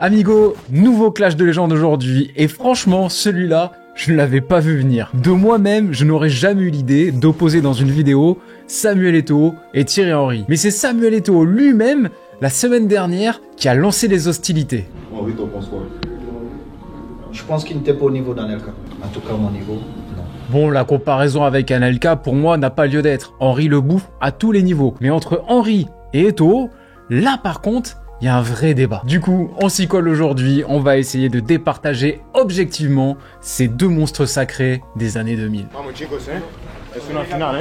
Amigo, nouveau clash de légende aujourd'hui, et franchement, celui-là, je ne l'avais pas vu venir. De moi-même, je n'aurais jamais eu l'idée d'opposer dans une vidéo Samuel Eto'o et Thierry Henry. Mais c'est Samuel Eto'o lui-même, la semaine dernière, qui a lancé les hostilités. Oui, t'en penses quoi? Je pense qu'il n'était pas au niveau d'Anelka. En tout cas, mon niveau, non. Bon, la comparaison avec Anelka, pour moi, n'a pas lieu d'être. Henry le bouffe à tous les niveaux. Mais entre Henry et Eto'o, là par contre, il y a un vrai débat. Du coup, on s'y colle aujourd'hui, on va essayer de départager objectivement ces deux monstres sacrés des années 2000. Vamos chicos, es una final,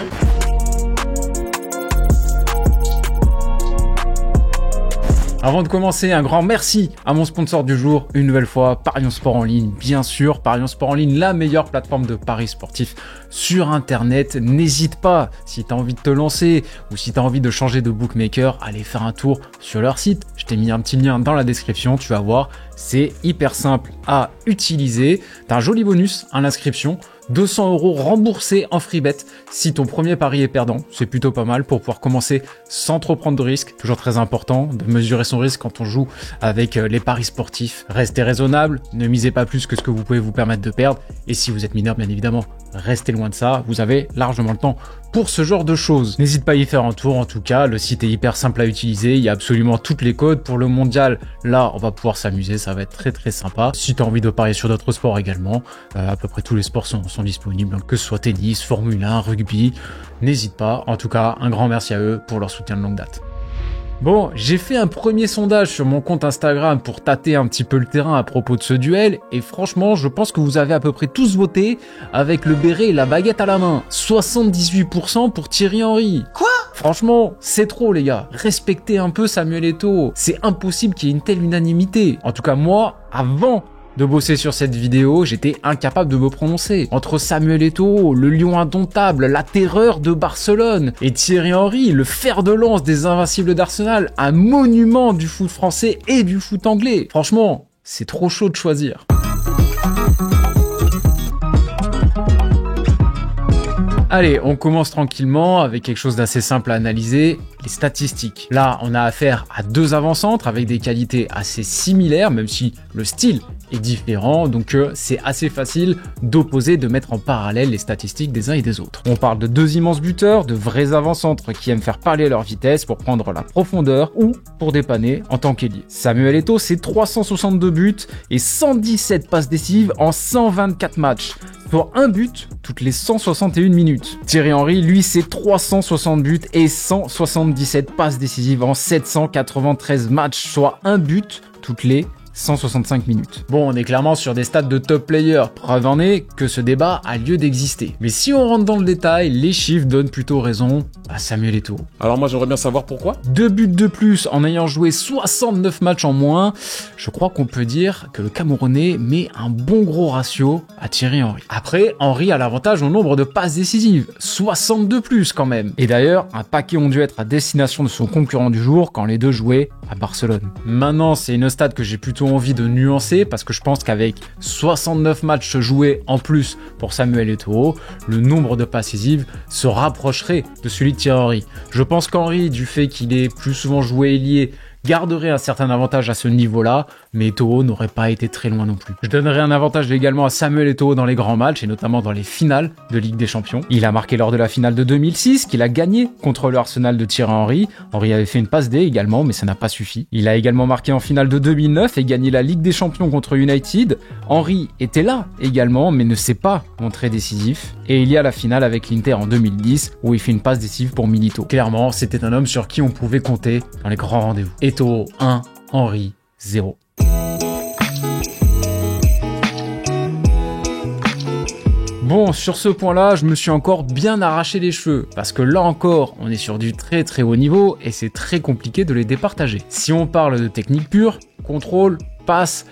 Avant de commencer, un grand merci à mon sponsor du jour, une nouvelle fois, Parions Sport en ligne, bien sûr. Parions Sport en ligne, la meilleure plateforme de paris sportifs sur Internet. N'hésite pas, si tu as envie de te lancer ou si tu as envie de changer de bookmaker, allez faire un tour sur leur site. Je t'ai mis un petit lien dans la description, tu vas voir, c'est hyper simple à utiliser. Tu as un joli bonus à l'inscription. 200 € remboursés en free bet si ton premier pari est perdant. C'est plutôt pas mal pour pouvoir commencer sans trop prendre de risques. Toujours très important de mesurer son risque quand on joue avec les paris sportifs. Restez raisonnable, ne misez pas plus que ce que vous pouvez vous permettre de perdre. Et si vous êtes mineur, bien évidemment, restez loin de ça. Vous avez largement le temps pour ce genre de choses. N'hésite pas à y faire un tour. En tout cas, le site est hyper simple à utiliser. Il y a absolument toutes les codes pour le mondial. Là, on va pouvoir s'amuser. Ça va être très très sympa. Si tu as envie de parier sur d'autres sports également, à peu près tous les sports sont disponibles, que ce soit tennis, Formule 1, rugby. N'hésite pas. En tout cas, un grand merci à eux pour leur soutien de longue date. Bon, j'ai fait un premier sondage sur mon compte Instagram pour tâter un petit peu le terrain à propos de ce duel et franchement, je pense que vous avez à peu près tous voté avec le béret et la baguette à la main. 78% pour Thierry Henry. Quoi ? Franchement, c'est trop les gars. Respectez un peu Samuel Eto'o. C'est impossible qu'il y ait une telle unanimité. En tout cas, moi, avant de bosser sur cette vidéo, j'étais incapable de me prononcer. Entre Samuel Eto'o, le lion indomptable, la terreur de Barcelone, et Thierry Henry, le fer de lance des invincibles d'Arsenal, un monument du foot français et du foot anglais. Franchement, c'est trop chaud de choisir. Allez, on commence tranquillement avec quelque chose d'assez simple à analyser, les statistiques. Là, on a affaire à deux avant-centres avec des qualités assez similaires, même si le style est différent, donc c'est assez facile d'opposer, de mettre en parallèle les statistiques des uns et des autres. On parle de deux immenses buteurs, de vrais avant-centres qui aiment faire parler leur vitesse pour prendre la profondeur ou pour dépanner en tant qu'ailier. Samuel Eto'o, c'est 362 buts et 117 passes décisives en 124 matchs, soit un but toutes les 161 minutes. Thierry Henry, lui, c'est 360 buts et 177 passes décisives en 793 matchs, soit un but toutes les 165 minutes. Bon, on est clairement sur des stats de top player. Preuve en est que ce débat a lieu d'exister. Mais si on rentre dans le détail, les chiffres donnent plutôt raison à Samuel Eto'o. Alors moi, j'aimerais bien savoir pourquoi. 2 buts de plus en ayant joué 69 matchs en moins. Je crois qu'on peut dire que le Camerounais met un bon gros ratio à Thierry Henry. Après, Henry a l'avantage au nombre de passes décisives. 62 plus quand même. Et d'ailleurs, un paquet ont dû être à destination de son concurrent du jour quand les deux jouaient à Barcelone. Maintenant, c'est une stat que j'ai plutôt envie de nuancer parce que je pense qu'avec 69 matchs joués en plus pour Samuel Eto'o, le nombre de passes décisives se rapprocherait de celui de Thierry Henry. Je pense qu'Henry, du fait qu'il est plus souvent joué ailier, garderait un certain avantage à ce niveau-là, mais Eto'o n'aurait pas été très loin non plus. Je donnerais un avantage également à Samuel Eto'o dans les grands matchs, et notamment dans les finales de Ligue des Champions. Il a marqué lors de la finale de 2006, qu'il a gagné contre le Arsenal de Thierry Henry. Henry avait fait une passe D également, mais ça n'a pas suffi. Il a également marqué en finale de 2009 et gagné la Ligue des Champions contre United. Henry était là également, mais ne s'est pas montré décisif. Et il y a la finale avec l'Inter en 2010, où il fait une passe décisive pour Milito. Clairement, c'était un homme sur qui on pouvait compter dans les grands rendez-vous. Eto'o 1, Henry 0. Bon, sur ce point-là, je me suis encore bien arraché les cheveux, parce que là encore, on est sur du très très haut niveau et c'est très compliqué de les départager. Si on parle de technique pure, contrôle, passe,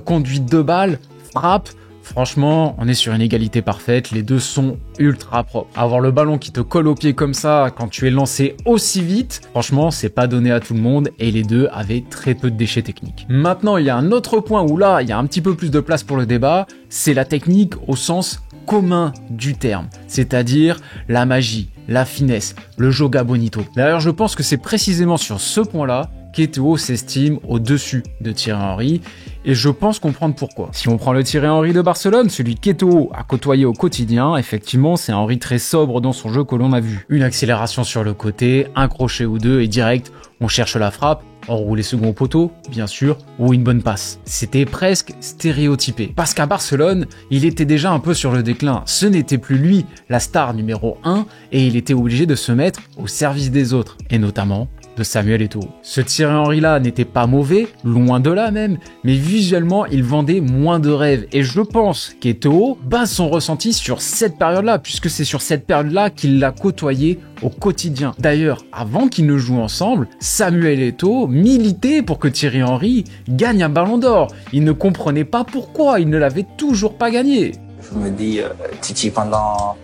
conduite de balle, frappe, franchement, on est sur une égalité parfaite, les deux sont ultra propres. Avoir le ballon qui te colle au pied comme ça quand tu es lancé aussi vite, franchement, c'est pas donné à tout le monde et les deux avaient très peu de déchets techniques. Maintenant, il y a un autre point où là, il y a un petit peu plus de place pour le débat, c'est la technique au sens commun du terme, c'est-à-dire la magie, la finesse, le joga bonito. D'ailleurs, je pense que c'est précisément sur ce point-là qu'Eto'o s'estime au-dessus de Thierry Henry. Et je pense comprendre pourquoi. Si on prend le Thierry Henry de Barcelone, celui qu'Eto'o a côtoyé au quotidien, effectivement, c'est un Henry très sobre dans son jeu que l'on a vu. Une accélération sur le côté, un crochet ou deux et direct, on cherche la frappe, enrouler second au poteau, bien sûr, ou une bonne passe. C'était presque stéréotypé. Parce qu'à Barcelone, il était déjà un peu sur le déclin. Ce n'était plus lui, la star numéro 1, et il était obligé de se mettre au service des autres, et notamment de Samuel Eto'o. Ce Thierry Henry-là n'était pas mauvais, loin de là même, mais visuellement, il vendait moins de rêves. Et je pense qu'Eto'o base son ressenti sur cette période-là, puisque c'est sur cette période-là qu'il l'a côtoyé au quotidien. D'ailleurs, avant qu'ils ne jouent ensemble, Samuel Eto'o militait pour que Thierry Henry gagne un ballon d'or. Il ne comprenait pas pourquoi, il ne l'avait toujours pas gagné. Je me dis, Titi, pendant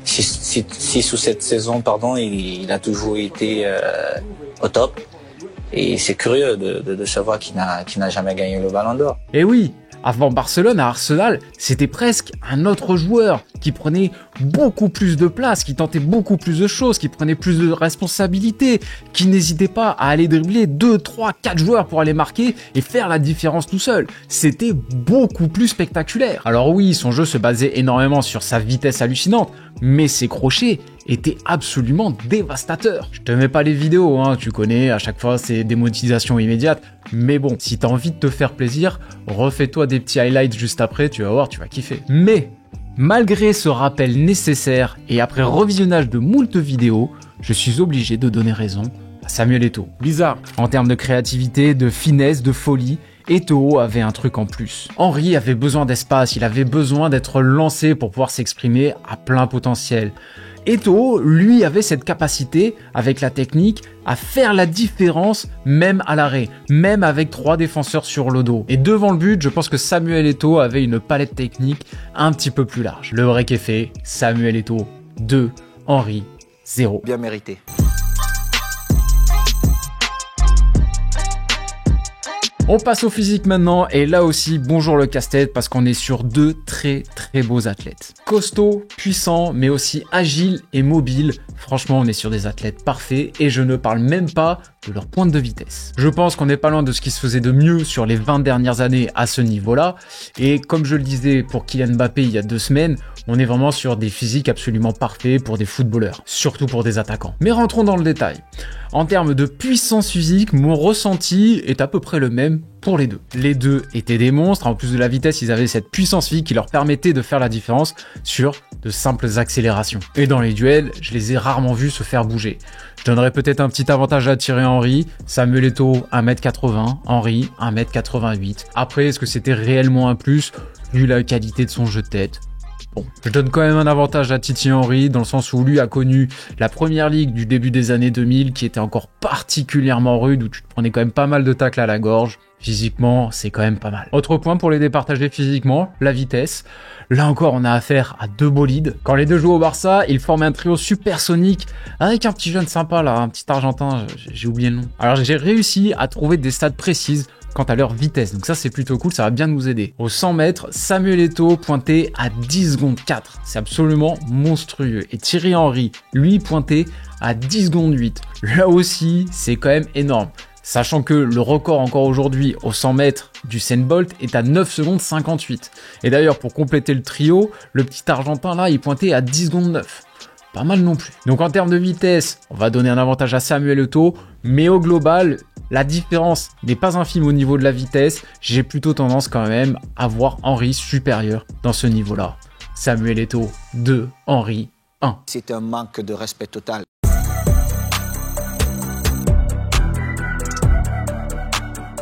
6 ou 7 saisons, il a toujours été au top. Et c'est curieux de savoir qu'il n'a jamais gagné le ballon d'or. Et oui, avant Barcelone, à Arsenal, c'était presque un autre joueur qui prenait beaucoup plus de place, qui tentait beaucoup plus de choses, qui prenait plus de responsabilités, qui n'hésitait pas à aller dribbler 2, 3, 4 joueurs pour aller marquer et faire la différence tout seul. C'était beaucoup plus spectaculaire. Alors oui, son jeu se basait énormément sur sa vitesse hallucinante, mais ses crochets étaient absolument dévastateurs. Je te mets pas les vidéos, hein, tu connais, à chaque fois c'est démonétisation immédiate. Mais bon, si t'as envie de te faire plaisir, refais-toi des petits highlights juste après, tu vas voir, tu vas kiffer. Mais, malgré ce rappel nécessaire et après revisionnage de moult vidéos, je suis obligé de donner raison à Samuel Eto'o. Bizarre. En termes de créativité, de finesse, de folie, Eto'o avait un truc en plus. Henry avait besoin d'espace, il avait besoin d'être lancé pour pouvoir s'exprimer à plein potentiel. Eto'o, lui, avait cette capacité, avec la technique, à faire la différence même à l'arrêt, même avec 3 défenseurs sur le dos. Et devant le but, je pense que Samuel Eto'o avait une palette technique un petit peu plus large. Le break est fait, Samuel Eto'o 2, Henry 0. Bien mérité. On passe au physique maintenant, et là aussi, bonjour le casse-tête, parce qu'on est sur 2 très beaux athlètes. Costauds, puissants, mais aussi agiles et mobiles. Franchement, on est sur des athlètes parfaits, et je ne parle même pas de leur pointe de vitesse. Je pense qu'on n'est pas loin de ce qui se faisait de mieux sur les 20 dernières années à ce niveau-là, et comme je le disais pour Kylian Mbappé il y a 2 semaines, on est vraiment sur des physiques absolument parfaits pour des footballeurs, surtout pour des attaquants. Mais rentrons dans le détail. En termes de puissance physique, mon ressenti est à peu près le même pour les deux. Les deux étaient des monstres, en plus de la vitesse, ils avaient cette puissance physique qui leur permettait de faire la différence sur de simples accélérations. Et dans les duels, je les ai rarement vus se faire bouger. Je donnerais peut-être un petit avantage à Thierry Henry, Samuel Eto'o 1m80, Henry 1m88. Après, est-ce que c'était réellement un plus vu la qualité de son jeu de tête ? Bon, je donne quand même un avantage à Titi Henry dans le sens où lui a connu la première ligue du début des années 2000 qui était encore particulièrement rude, où tu te prenais quand même pas mal de tacles à la gorge. Physiquement, c'est quand même pas mal. Autre point pour les départager physiquement, la vitesse. Là encore, on a affaire à 2 bolides. Quand les deux jouaient au Barça, ils formaient un trio supersonique avec un petit jeune sympa là, un petit Argentin, j'ai oublié le nom. Alors j'ai réussi à trouver des stats précises quant à leur vitesse, donc ça c'est plutôt cool, ça va bien nous aider. Au 100 mètres, Samuel Eto'o pointait à 10 secondes 4, c'est absolument monstrueux. Et Thierry Henry, lui, pointait à 10 secondes 8. Là aussi, c'est quand même énorme. Sachant que le record encore aujourd'hui au 100 mètres du Usain Bolt est à 9 secondes 58. Et d'ailleurs, pour compléter le trio, le petit Argentin là, il pointait à 10 secondes 9. Pas mal non plus. Donc en termes de vitesse, on va donner un avantage à Samuel Eto'o, mais au global, la différence n'est pas infime au niveau de la vitesse. J'ai plutôt tendance quand même à voir Henry supérieur dans ce niveau-là. Samuel Eto'o 2, Henry 1. C'est un manque de respect total.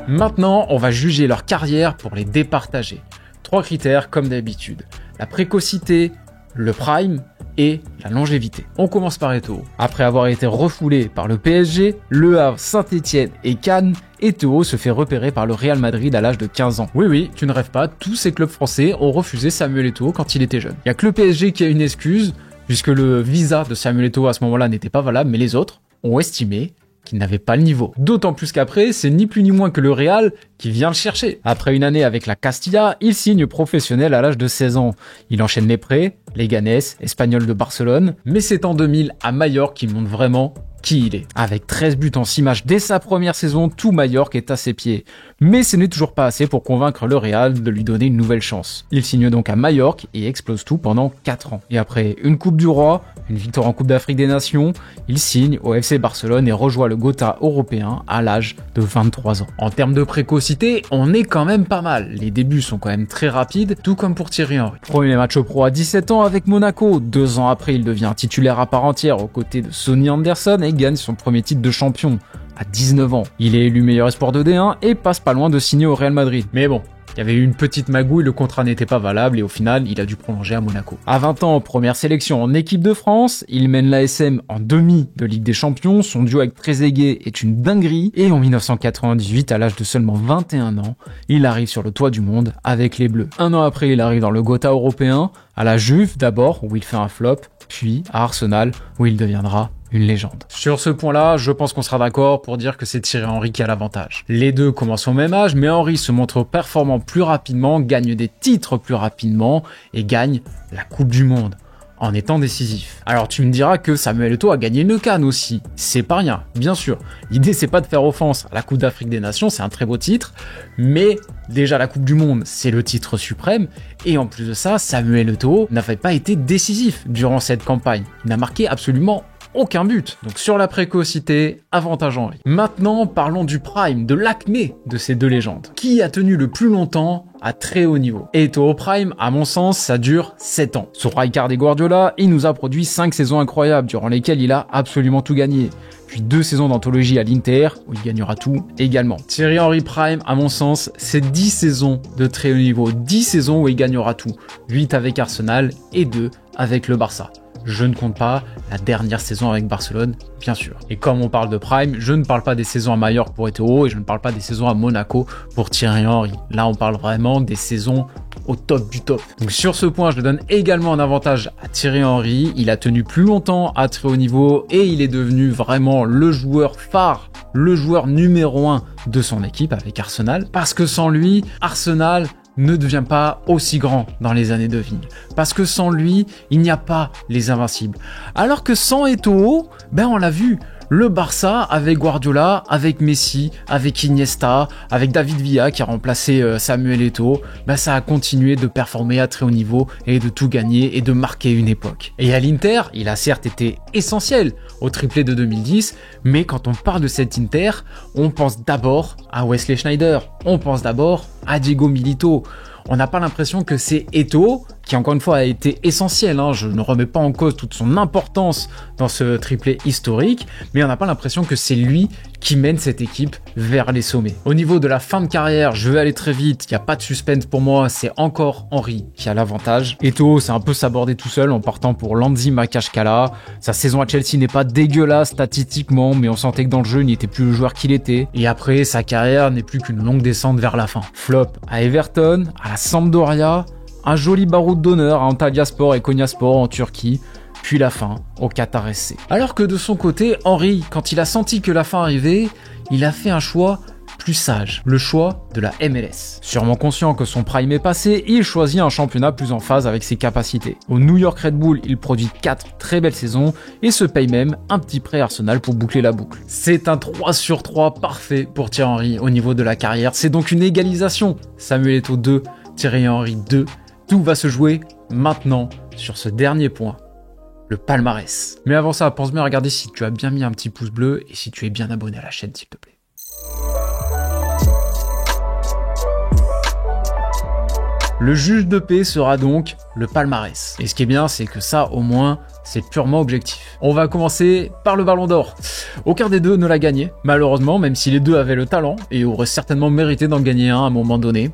Maintenant, on va juger leur carrière pour les départager. 3 critères comme d'habitude. La précocité, le prime et la longévité. On commence par Eto'o. Après avoir été refoulé par le PSG, Le Havre, Saint-Etienne et Cannes, Eto'o se fait repérer par le Real Madrid à l'âge de 15 ans. Oui, tu ne rêves pas, tous ces clubs français ont refusé Samuel Eto'o quand il était jeune. Il n'y a que le PSG qui a une excuse, puisque le visa de Samuel Eto'o à ce moment-là n'était pas valable, mais les autres ont estimé qu'il n'avait pas le niveau. D'autant plus qu'après, c'est ni plus ni moins que le Real qui vient le chercher. Après une année avec la Castilla, il signe professionnel à l'âge de 16 ans. Il enchaîne les prêts, Leganés, Espanyol de Barcelone, mais c'est en 2000 à Majorque qu'il montre vraiment qui il est. Avec 13 buts en 6 matchs dès sa première saison, tout Majorque est à ses pieds. Mais ce n'est toujours pas assez pour convaincre le Real de lui donner une nouvelle chance. Il signe donc à Majorque et explose tout pendant 4 ans. Et après une Coupe du Roi, une victoire en Coupe d'Afrique des Nations, il signe au FC Barcelone et rejoint le Gotha européen à l'âge de 23 ans. En termes de précocité, on est quand même pas mal. Les débuts sont quand même très rapides, tout comme pour Thierry Henry. Premier match pro à 17 ans avec Monaco. 2 ans après, il devient titulaire à part entière aux côtés de Sonny Anderson et gagne son premier titre de champion à 19 ans. Il est élu meilleur espoir de D1 et passe pas loin de signer au Real Madrid. Mais bon, il y avait eu une petite magouille, le contrat n'était pas valable et au final, il a dû prolonger à Monaco. À 20 ans, première sélection en équipe de France, il mène l'ASM en demi de Ligue des Champions, son duo avec Trezeguet est une dinguerie et en 1998, à l'âge de seulement 21 ans, il arrive sur le toit du monde avec les Bleus. Un an après, il arrive dans le Gotha européen, à la Juve d'abord où il fait un flop, puis à Arsenal où il deviendra une légende. Sur ce point-là, je pense qu'on sera d'accord pour dire que c'est Thierry Henry qui a l'avantage. Les deux commencent au même âge, mais Henry se montre performant plus rapidement, gagne des titres plus rapidement et gagne la Coupe du Monde en étant décisif. Alors tu me diras que Samuel Eto'o a gagné une CAN aussi, c'est pas rien, bien sûr. L'idée c'est pas de faire offense à la Coupe d'Afrique des Nations, c'est un très beau titre, mais déjà la Coupe du Monde c'est le titre suprême, et en plus de ça, Samuel Eto'o n'avait pas été décisif durant cette campagne. Il n'a marqué absolument aucun but. Donc sur la précocité, avantage Henry. Maintenant, parlons du prime, de l'acmé de ces deux légendes. Qui a tenu le plus longtemps à très haut niveau? Eto'o prime, à mon sens, ça dure 7 ans. Sous Rijkaard et Guardiola, il nous a produit 5 saisons incroyables durant lesquelles il a absolument tout gagné. Puis 2 saisons d'anthologie à l'Inter, où il gagnera tout également. Thierry Henry prime, à mon sens, c'est 10 saisons de très haut niveau. 10 saisons où il gagnera tout. 8 avec Arsenal et 2 avec le Barça. Je ne compte pas la dernière saison avec Barcelone, bien sûr. Et comme on parle de prime, je ne parle pas des saisons à Majorque pour Eto'o et je ne parle pas des saisons à Monaco pour Thierry Henry. Là, on parle vraiment des saisons au top du top. Donc sur ce point, je donne également un avantage à Thierry Henry. Il a tenu plus longtemps à très haut niveau et il est devenu vraiment le joueur phare, le joueur numéro 1 de son équipe avec Arsenal. Parce que sans lui, Arsenal ne devient pas aussi grand dans les années de Wenger. Parce que sans lui, il n'y a pas les invincibles. Alors que sans Eto'o, on l'a vu, le Barça avec Guardiola, avec Messi, avec Iniesta, avec David Villa qui a remplacé Samuel Eto'o, ça a continué de performer à très haut niveau et de tout gagner et de marquer une époque. Et à l'Inter, il a certes été essentiel au triplé de 2010, mais quand on parle de cet Inter, on pense d'abord à Wesley Sneijder, on pense d'abord à Diego Milito. On n'a pas l'impression que c'est Eto'o, qui encore une fois a été essentiel, je ne remets pas en cause toute son importance dans ce triplé historique, mais on n'a pas l'impression que c'est lui qui mène cette équipe vers les sommets. Au niveau de la fin de carrière, je vais aller très vite, il n'y a pas de suspense pour moi, c'est encore Henry qui a l'avantage. Eto'o s'est un peu sabordé tout seul en partant pour Lanzi Makashkala. Sa saison à Chelsea n'est pas dégueulasse statistiquement, mais on sentait que dans le jeu, il n'était plus le joueur qu'il était. Et après, sa carrière n'est plus qu'une longue descente vers la fin. Flop à Everton, à la Sampdoria, un joli baroud d'honneur à Antalyaspor et Konyaspor en Turquie, puis la fin au Qatar SC. Alors que de son côté, Henry, quand il a senti que la fin arrivait, il a fait un choix plus sage, le choix de la MLS. Sûrement conscient que son prime est passé, il choisit un championnat plus en phase avec ses capacités. Au New York Red Bull, il produit 4 très belles saisons et se paye même un petit prêt Arsenal pour boucler la boucle. C'est un 3 sur 3 parfait pour Thierry Henry au niveau de la carrière, c'est donc une égalisation. Samuel Eto'o 2, Thierry Henry 2. Tout va se jouer maintenant sur ce dernier point, le palmarès. Mais avant ça, pense bien à regarder si tu as bien mis un petit pouce bleu et si tu es bien abonné à la chaîne, s'il te plaît. Le juge de paix sera donc le palmarès. Et ce qui est bien, c'est que ça, au moins, c'est purement objectif. On va commencer par le Ballon d'Or. Aucun des deux ne l'a gagné, malheureusement, même si les deux avaient le talent et auraient certainement mérité d'en gagner un à un moment donné.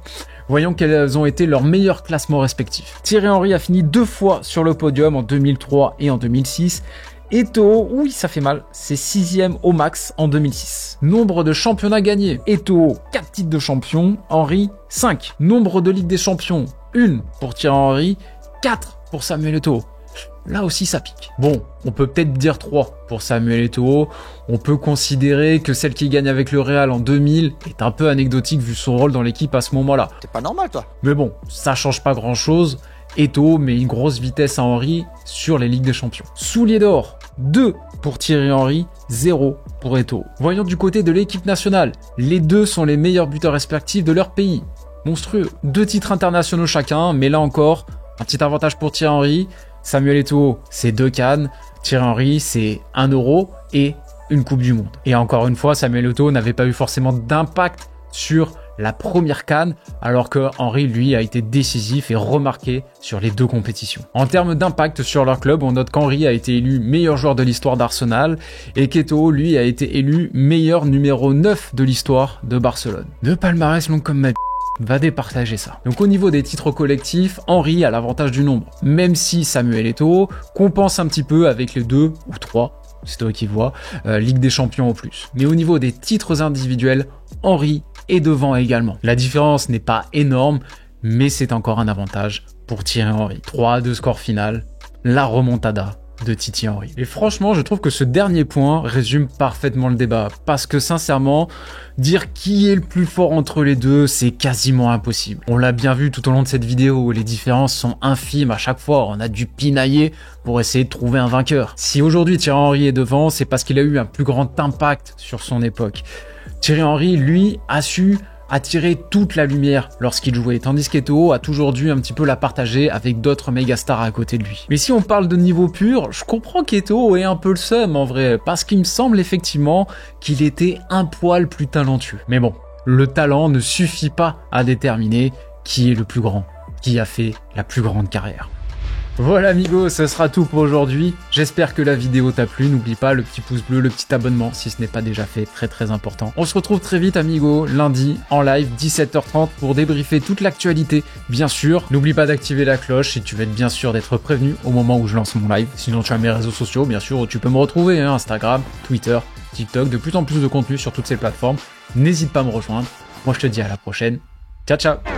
Voyons quels ont été leurs meilleurs classements respectifs. Thierry Henry a fini 2 fois sur le podium en 2003 et en 2006. Eto'o, oui ça fait mal, c'est 6e au max en 2006. Nombre de championnats gagnés. Eto'o, 4 titres de champion, Henry 5. Nombre de Ligue des Champions, 1 pour Thierry Henry, 4 pour Samuel Eto'o. Là aussi ça pique. Bon, on peut peut-être dire 3 pour Samuel Eto'o. On peut considérer que celle qui gagne avec le Real en 2000 est un peu anecdotique vu son rôle dans l'équipe à ce moment-là. C'est pas normal, toi. Mais bon, ça change pas grand-chose. Eto'o met une grosse vitesse à Henry sur les Ligues des Champions. Soulier d'or, 2 pour Thierry Henry, 0 pour Eto'o. Voyons du côté de l'équipe nationale. Les deux sont les meilleurs buteurs respectifs de leur pays. Monstrueux. 2 titres internationaux chacun, mais là encore, un petit avantage pour Thierry Henry. Samuel Eto'o, c'est 2 CAN. Thierry Henry, c'est 1 euro et une Coupe du Monde. Et encore une fois, Samuel Eto'o n'avait pas eu forcément d'impact sur la première CAN, alors que Henry, lui, a été décisif et remarqué sur les 2 compétitions. En termes d'impact sur leur club, on note qu'Henry a été élu meilleur joueur de l'histoire d'Arsenal et qu'Eto'o, lui, a été élu meilleur numéro 9 de l'histoire de Barcelone. 2 palmarès longs comme ma va départager ça. Donc au niveau des titres collectifs, Henry a l'avantage du nombre, même si Samuel Eto'o compense un petit peu avec les 2 ou 3, c'est toi qui vois, Ligue des Champions au plus. Mais au niveau des titres individuels, Henry est devant également. La différence n'est pas énorme, mais c'est encore un avantage pour Thierry Henry. 3-2 de score final, la remontada de Titi Henry. Et franchement, je trouve que ce dernier point résume parfaitement le débat, parce que sincèrement, dire qui est le plus fort entre les deux, c'est quasiment impossible. On l'a bien vu tout au long de cette vidéo, les différences sont infimes à chaque fois, on a dû pinailler pour essayer de trouver un vainqueur. Si aujourd'hui Thierry Henry est devant, c'est parce qu'il a eu un plus grand impact sur son époque. Thierry Henry, lui, a su attirer toute la lumière lorsqu'il jouait, tandis qu'Eto'o a toujours dû un petit peu la partager avec d'autres méga stars à côté de lui. Mais si on parle de niveau pur, je comprends qu'Eto'o ait un peu le seum en vrai, parce qu'il me semble effectivement qu'il était un poil plus talentueux. Mais bon, le talent ne suffit pas à déterminer qui est le plus grand, qui a fait la plus grande carrière. Voilà amigos, ce sera tout pour aujourd'hui. J'espère que la vidéo t'a plu. N'oublie pas le petit pouce bleu, le petit abonnement si ce n'est pas déjà fait, très important. On se retrouve très vite amigos, lundi en live 17h30 pour débriefer toute l'actualité. Bien sûr, n'oublie pas d'activer la cloche si tu veux être bien sûr d'être prévenu au moment où je lance mon live. Sinon tu as mes réseaux sociaux, bien sûr, où tu peux me retrouver, hein, Instagram, Twitter, TikTok, de plus en plus de contenu sur toutes ces plateformes. N'hésite pas à me rejoindre. Moi je te dis à la prochaine. Ciao ciao.